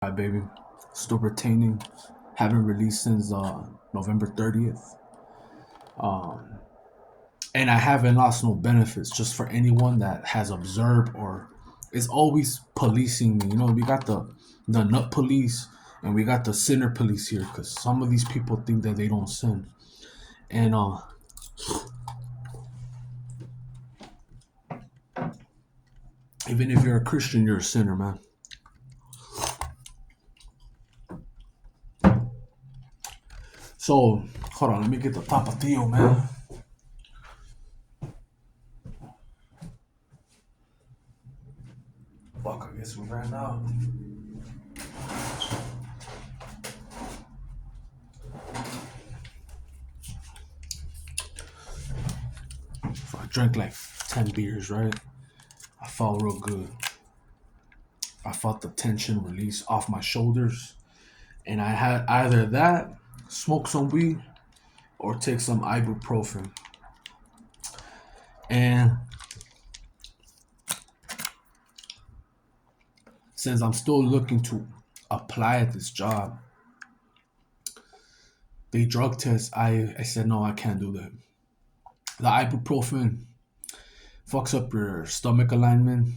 Hi, baby. Still retaining. Haven't released since November 30th. Um, and I haven't lost no benefits. Just for anyone that has observed or is always policing me. You know, we got the nut police and we got the sinner police here because some of these people think that they don't sin. And even if you're a Christian, you're a sinner, man. So hold on, let me get the tapatio, man. Fuck, I guess we ran out. So I drank like 10 beers, right? I felt real good. I felt the tension release off my shoulders. And I had either that, smoke some weed, or take some ibuprofen. And since I'm still looking to apply at this job, they drug test. I said, no, I can't do that. The ibuprofen fucks up your stomach alignment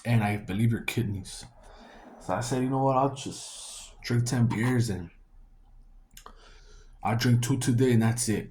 and I believe your kidneys. So I said, you know what, I'll just drink 10 beers and I'll drink two today and that's it.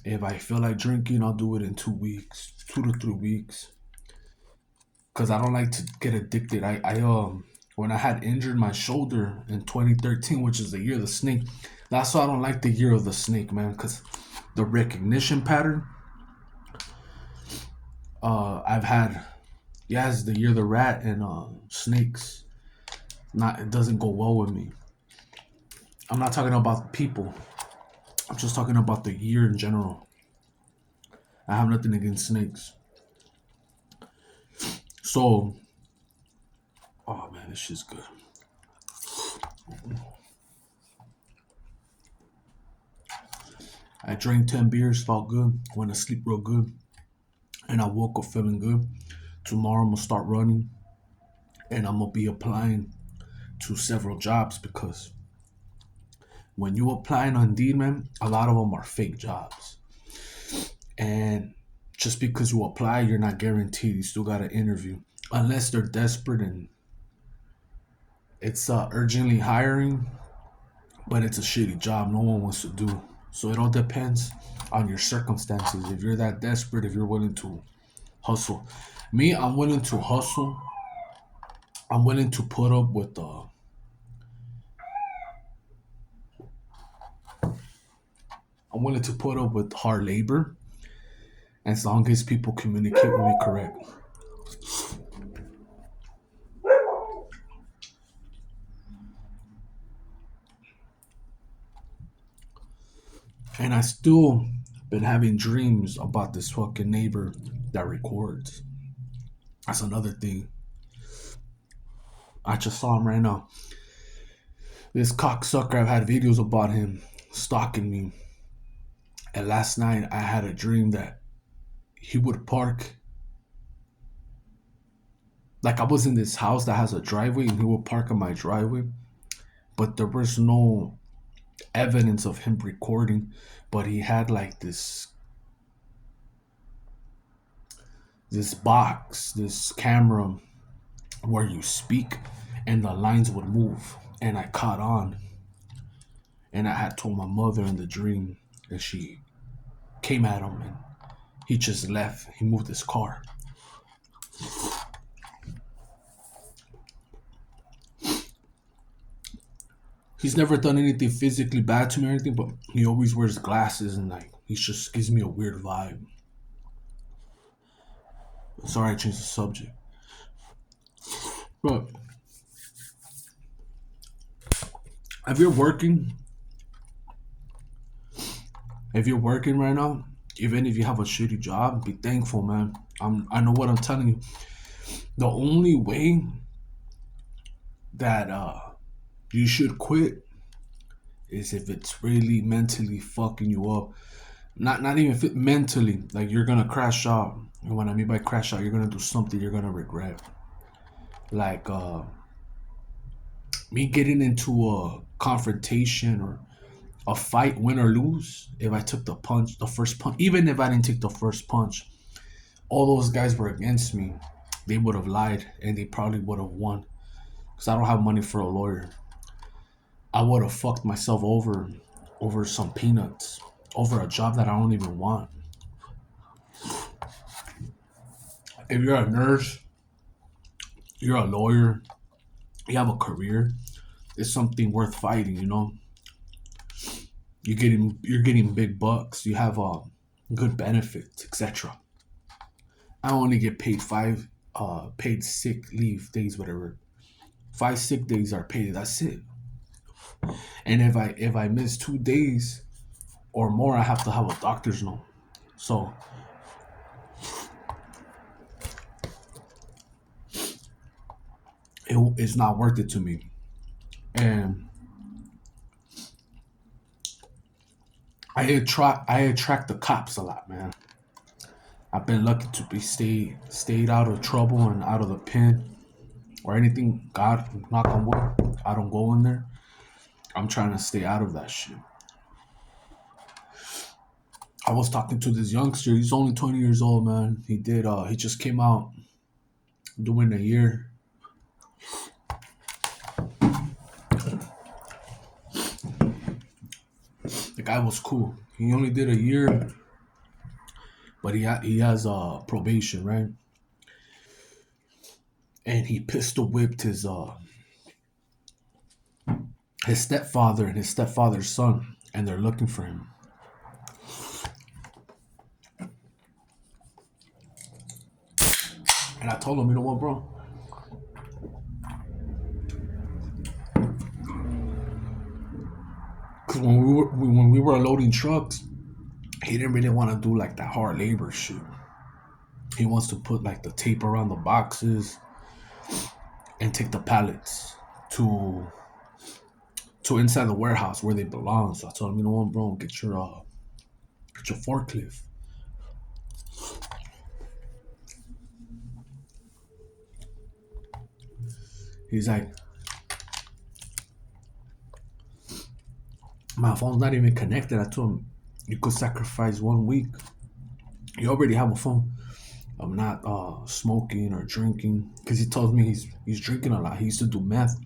If I feel like drinking, I'll do it in 2 weeks, 2 to 3 weeks. Cause I don't like to get addicted. I when I had injured my shoulder in 2013, which is the year of the snake, that's why I don't like the year of the snake, man. Cause the recognition pattern, I've had, yeah, it's the year of the rat and snakes. Not it doesn't go well with me. I'm not talking about people. I'm just talking about the year in general. I have nothing against snakes. So, oh man, this shit's good. I drank 10 beers, felt good, went to sleep real good, and I woke up feeling good. Tomorrow I'm gonna start running and I'm gonna be applying to several jobs because when you applying on Indeed, man, a lot of them are fake jobs. And just because you apply, you're not guaranteed. You still gotta interview. Unless they're desperate and it's urgently hiring, but it's a shitty job no one wants to do. So it all depends on your circumstances. If you're that desperate, if you're willing to hustle. Me, I'm willing to hustle. I'm willing to put up with I'm willing to put up with hard labor as long as people communicate with me correct. And I still been having dreams about this fucking neighbor that records. That's another thing. I just saw him right now. This cocksucker, I've had videos about him stalking me. And last night I had a dream that he would park. Like I was in this house that has a driveway and he would park in my driveway. But there was no evidence of him recording. But he had like this box, this camera where you speak and the lines would move. And I caught on. And I had told my mother in the dream and she came at him and he just left. He moved his car. He's never done anything physically bad to me or anything, but he always wears glasses and like he just gives me a weird vibe. Sorry I changed the subject. But if you're working, if you're working right now, even if you have a shitty job, be thankful, man. I know what I'm telling you. The only way that you should quit is if it's really mentally fucking you up. Not even fit mentally. Like you're gonna crash out. And when I mean by crash out, you're gonna do something you're gonna regret. Like Me getting into a confrontation or a fight, win or lose, if I took the first punch, even if I didn't take the first punch, all those guys were against me. They would have lied and they probably would have won because I don't have money for a lawyer. I would have fucked myself over some peanuts, over a job that I don't even want. If you're a nurse, you're a lawyer, you have a career, it's something worth fighting, you know. You're getting big bucks, you have good benefits, etc. I only get paid paid sick leave days, whatever. 5 sick days are paid. That's it. And if I miss 2 days or more, I have to have a doctor's note. So it's not worth it to me. And I attract the cops a lot, man. I've been lucky to be stayed out of trouble and out of the pen or anything. God, knock on wood, I don't go in there. I'm trying to stay out of that shit. I was talking to this youngster. He's only 20 years old, man. He just came out doing a year. The guy was cool. He only did a year, but he has probation, right? And he pistol whipped his stepfather and his stepfather's son, and they're looking for him. And I told him, you know what, bro? Because when we were loading trucks, he didn't really want to do like that hard labor shit. He wants to put like the tape around the boxes and take the pallets to to inside the warehouse where they belong. So I told him, you know what, bro, get your forklift. He's like, my phone's not even connected. I told him, you could sacrifice 1 week. You already have a phone. I'm not smoking or drinking because he tells me he's drinking a lot. He used to do meth,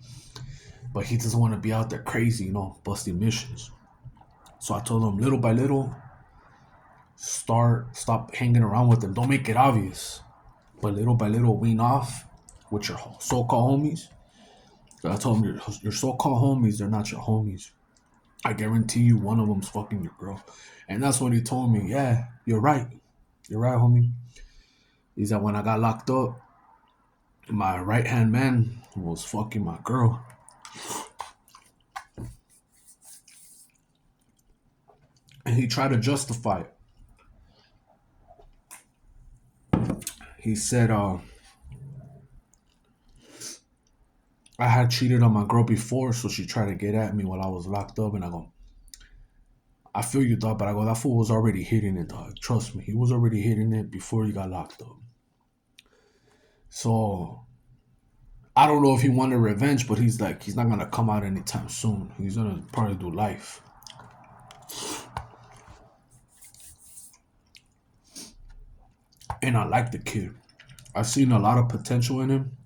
but he doesn't want to be out there crazy, busting missions. So I told him little by little, stop hanging around with them. Don't make it obvious, but little by little, wean off with your so-called homies. So I told him your so-called homies, they're not your homies. I guarantee you, one of them's fucking your girl, and that's when he told me, yeah, you're right, homie. He said when I got locked up, my right hand man was fucking my girl. And he tried to justify it. He said, I had cheated on my girl before, so she tried to get at me while I was locked up. And I go, I feel you, dog, but I go, that fool was already hitting it, dog. Trust me, he was already hitting it before he got locked up. So I don't know if he wanted revenge, but he's not gonna come out anytime soon. He's gonna probably do life. And I like the kid. I've seen a lot of potential in him.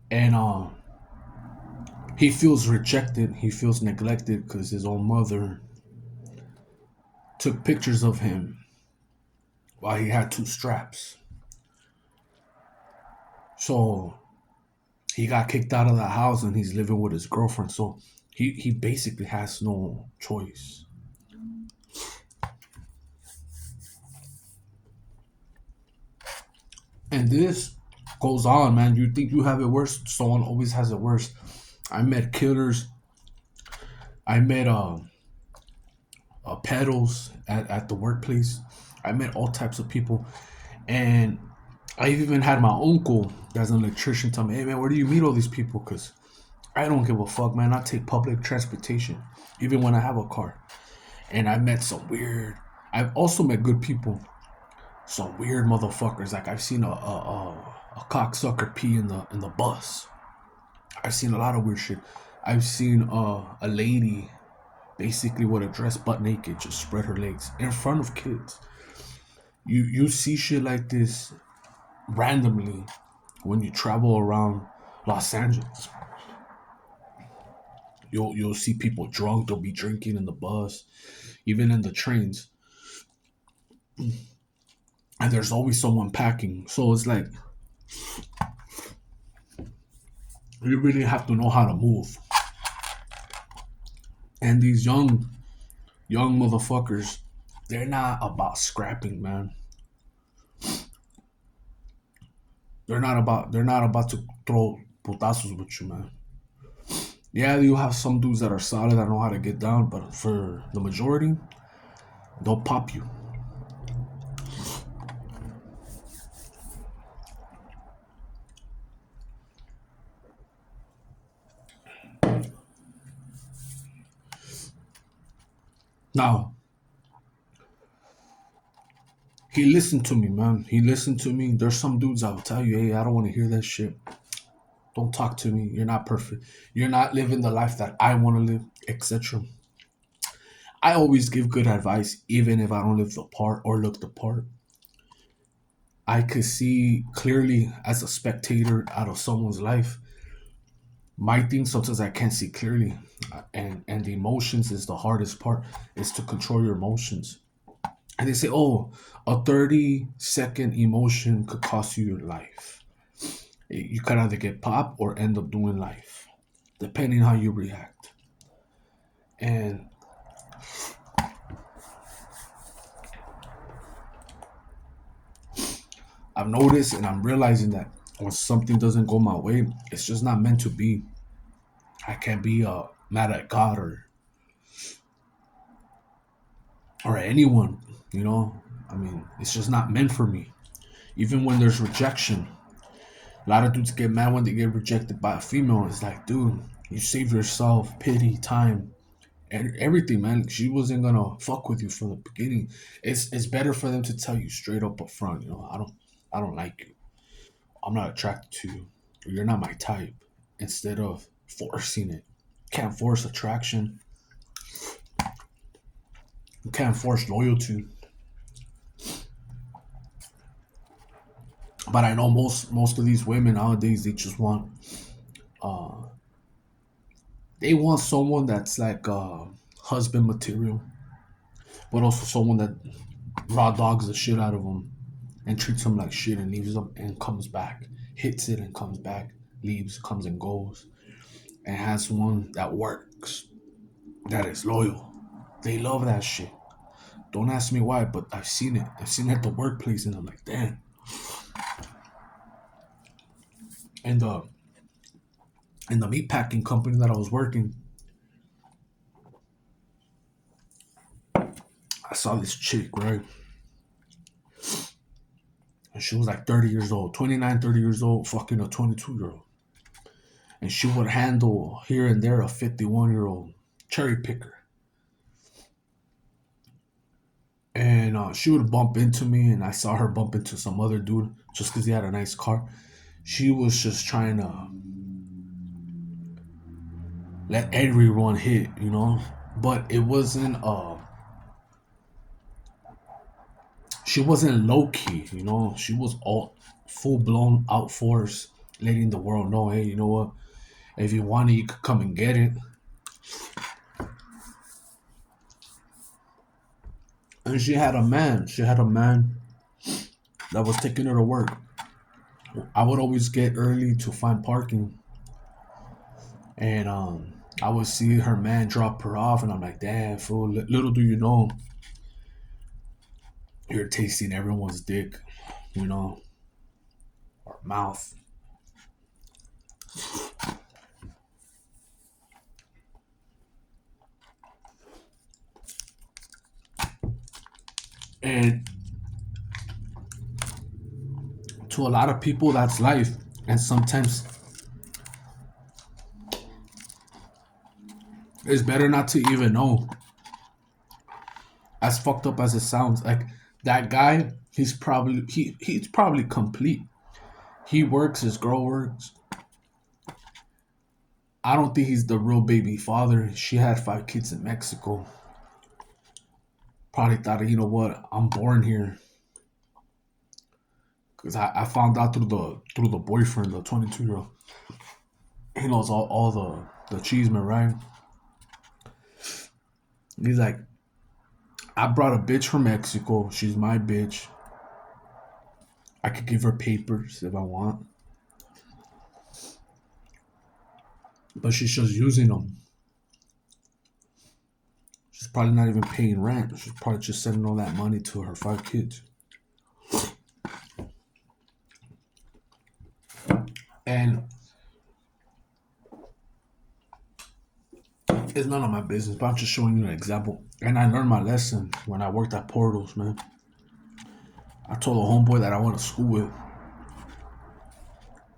And he feels rejected. He feels neglected because his own mother took pictures of him while he had 2 straps. So he got kicked out of the house and he's living with his girlfriend. So he basically has no choice. And this goes on, man. You think you have it worse? Someone always has it worse. I met killers. I met peddlers at the workplace. I met all types of people. And I even had my uncle that's an electrician tell me, hey man, where do you meet all these people? Because I don't give a fuck, man. I take public transportation, even when I have a car. And I met some weird. I've also met good people. Some weird motherfuckers. Like I've seen a cocksucker pee in the bus. I've seen a lot of weird shit. I've seen a lady basically with a dress butt naked just spread her legs in front of kids. You see shit like this randomly when you travel around Los Angeles. You'll see people drunk. They'll be drinking in the bus, even in the trains, and there's always someone packing. So it's like you really have to know how to move. And these young motherfuckers, they're not about scrapping, man. They're not about to throw putazos with you, man. Yeah, you have some dudes that are solid that know how to get down, but for the majority, they'll pop you. Now, he listened to me, man. He listened to me. There's some dudes that will tell you, hey, I don't want to hear that shit. Don't talk to me. You're not perfect. You're not living the life that I want to live, etc. I always give good advice, even if I don't live the part or look the part. I could see clearly as a spectator out of someone's life. My thing sometimes I can't see clearly, and the emotions is the hardest part. Is to control your emotions. And they say, oh, a 30-second emotion could cost you your life. You could either get popped or end up doing life, depending how you react. And I've noticed and I'm realizing that when something doesn't go my way, it's just not meant to be. I can't be mad at God or anyone, you know. I mean, it's just not meant for me. Even when there's rejection, a lot of dudes get mad when they get rejected by a female. It's like, dude, you save yourself pity, time, and everything, man. She wasn't gonna fuck with you from the beginning. It's better for them to tell you straight up front. You know, I don't like you. I'm not attracted to you. Or you're not my type. Instead of forcing it, can't force attraction. You can't force loyalty. But I know most of these women nowadays they just want they want someone that's like husband material, but also someone that raw dogs the shit out of them and treats them like shit and leaves them and comes back, hits it and comes back, leaves, comes and goes, and has one that works, that is loyal. They love that shit. Don't ask me why, but I've seen it. I've seen it at the workplace, and I'm like, damn. And in the meat packing company that I was working, I saw this chick, right? And she was like 30 years old, 29, 30 years old, fucking a 22-year-old. And she would handle here and there a 51-year-old cherry picker. And she would bump into me, and I saw her bump into some other dude just because he had a nice car. She was just trying to let everyone hit, you know? But it wasn't, she wasn't low key, you know? She was all full blown out force, letting the world know, hey, you know what? If you want it, you could come and get it. And she had a man that was taking her to work. I would always get early to find parking, and I would see her man drop her off, and I'm like, damn, fool. Little do you know, you're tasting everyone's dick, you know, or mouth. And to a lot of people, that's life. And sometimes it's better not to even know. As fucked up as it sounds, like that guy, he's probably complete. He works, his girl works, I don't think he's the real baby father. She had 5 kids in Mexico. Probably thought, you know what, I'm born here. Because I found out through the boyfriend, the 22-year old. He knows all the cheeseman, right? He's like, I brought a bitch from Mexico. She's my bitch. I could give her papers if I want. But she's just using them. She's probably not even paying rent. She's probably just sending all that money to her 5 kids. And it's none of my business, but I'm just showing you an example. And I learned my lesson when I worked at Portals, man. I told a homeboy that I went to school with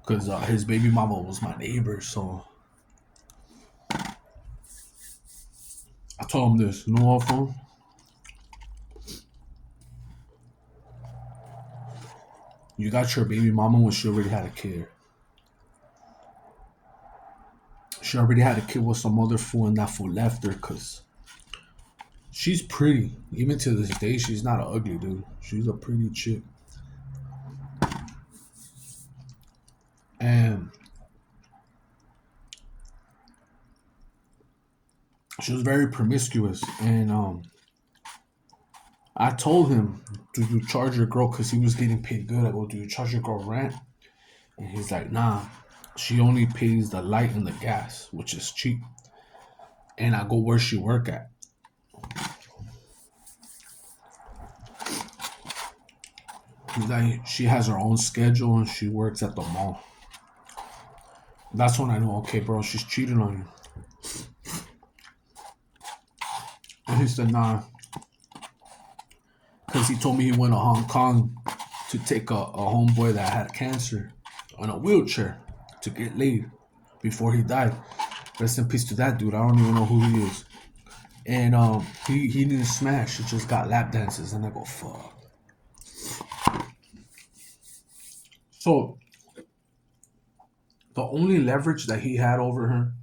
because his baby mama was my neighbor. So I told him this, you know what, phone? You got your baby mama when she already had a kid. She already had a kid with some other fool, and that fool left her because she's pretty. Even to this day, she's not an ugly dude. She's a pretty chick. And she was very promiscuous. And I told him, do you charge your girl, because he was getting paid good. I go, do you charge your girl rent? And he's like, nah, she only pays the light and the gas, which is cheap. And I go, where she work at? He's like, she has her own schedule and she works at the mall. That's when I know, okay, bro, she's cheating on you. And he said, nah, because he told me he went to Hong Kong to take a homeboy that had cancer on a wheelchair to get laid before he died. Rest in peace to that dude. I don't even know who he is. And he didn't smash. He just got lap dances. And I go, fuck. So the only leverage that he had over her,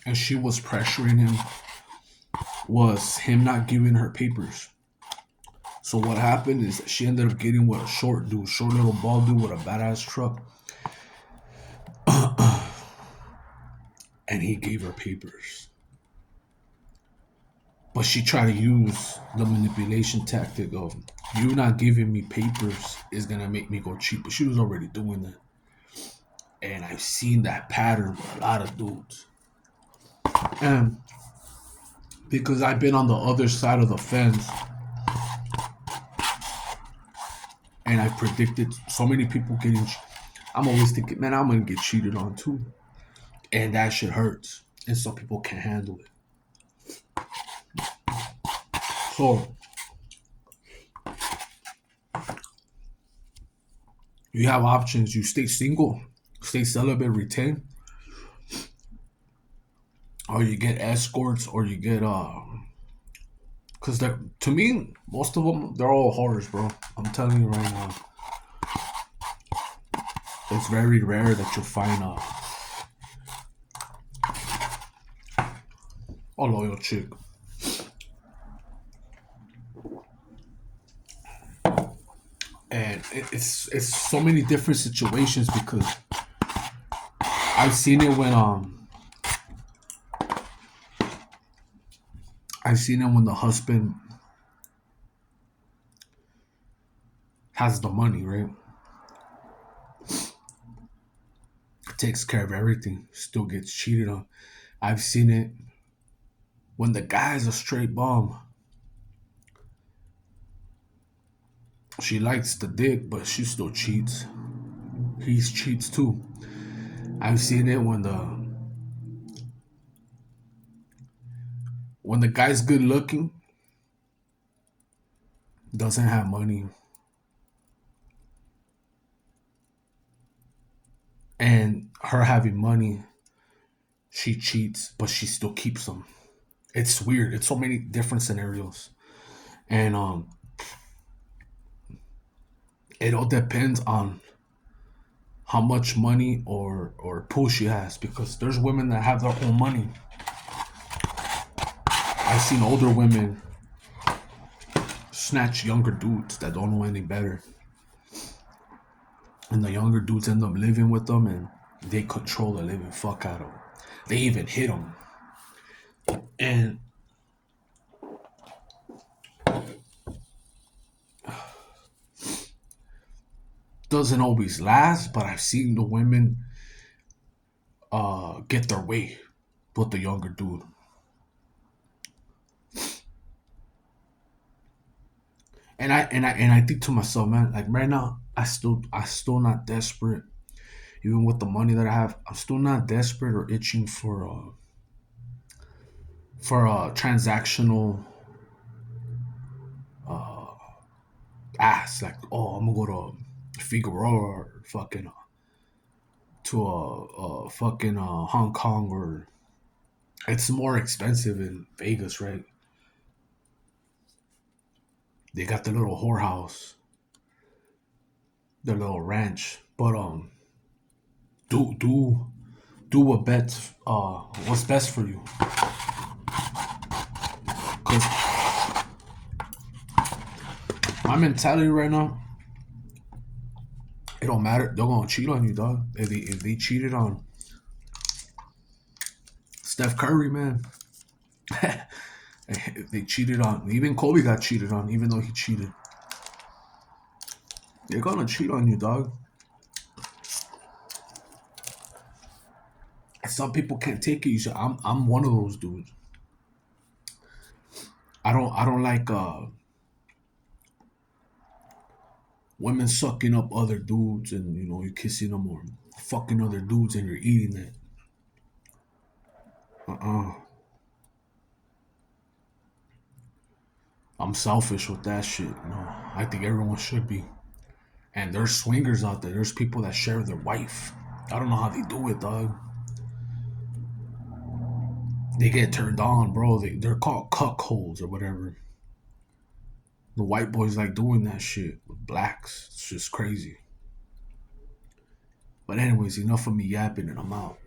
and she was pressuring him, was him not giving her papers. So what happened is she ended up getting with a short dude, short little bald dude with a badass truck. And he gave her papers. But she tried to use the manipulation tactic of, you not giving me papers is gonna make me go cheat. But she was already doing that. And I've seen that pattern with a lot of dudes. And because I've been on the other side of the fence, and I predicted so many people getting, I'm always thinking, man, I'm gonna get cheated on too. And that shit hurts. And some people can't handle it. So you have options. You stay single, stay celibate, retain, or you get escorts, or you get because they're, to me, most of them, they're all whores, bro. I'm telling you right now. It's very rare that you'll find a loyal chick. And it's so many different situations because I've seen it when I've seen it when the husband has the money, right? Takes care of everything, still gets cheated on. I've seen it when the guy's a straight bum. She likes the dick, but she still cheats. He cheats too. I've seen it when the guy's good looking, doesn't have money, and her having money, she cheats, but she still keeps them. It's weird. It's so many different scenarios, and it all depends on how much money or pull she has, because there's women that have their own money. I've seen older women snatch younger dudes that don't know any better, and the younger dudes end up living with them, and they control the living fuck out of them. They even hit them, and doesn't always last. But I've seen the women get their way with the younger dude. And I think to myself, man, like right now, I still not desperate. Even with the money that I have, I'm still not desperate or itching for a transactional ass. Like, oh, I'm gonna go to Figueroa or fucking to a fucking Hong Kong, or it's more expensive in Vegas, right? They got the little whorehouse, the little ranch, but do do do what best what's best for you. Cause my mentality right now, it don't matter. They're gonna cheat on you, dog. If they cheated on Steph Curry, man, if they cheated on, even Kobe got cheated on, even though he cheated. They're gonna cheat on you, dog. Some people can't take it. You say, I'm one of those dudes. I don't like women sucking up other dudes, and you're kissing them or fucking other dudes and you're eating it. Uh-uh. I'm selfish with that shit. I think everyone should be. And there's swingers out there. There's people that share their wife. I don't know how they do it, dog. They get turned on, bro. They're called cuckolds or whatever. The white boys like doing that shit with blacks. It's just crazy. But anyways, enough of me yapping and I'm out.